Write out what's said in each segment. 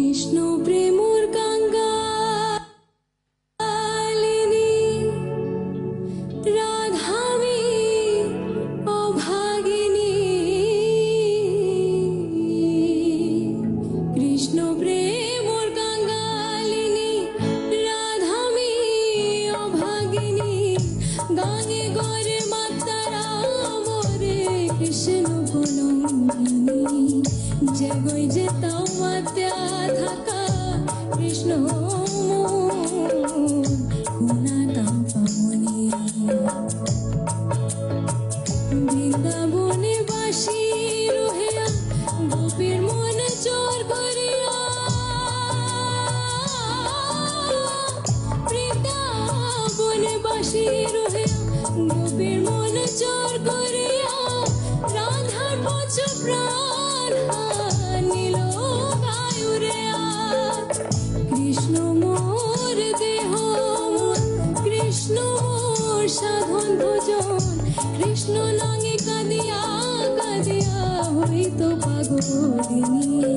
কৃষ্ণ প্রেমর কাঙ্গালিনী রাধামি অভাগিনী কৃষ্ণ প্রেমর কাঙ্গালিনী রাধামি অভাগিনী গানে গরে মাতারা মোরে কৃষ্ণ কলঙ্কিনী জগই যেতাও মাত্যা থাকা কৃষ্ণ গুণাতাম পামনি বৃন্দাবনে বাসী রহিয়া গোপীর মন চোর করিয়া বৃন্দাবনে বাসী রহিয়া গোপীর মন চোর করিয়া রাধার পচ প্রাণ নিল গায়ুরে কৃষ্ণ মোর দেহ কৃষ্ণ মোর সাধন ভোজন কৃষ্ণ নাগে কাঁদিয়া কাঁদিয়া হইত পাগলিনী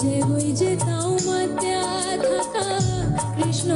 যে হই যে তাও মাত্যা থাকা কৃষ্ণ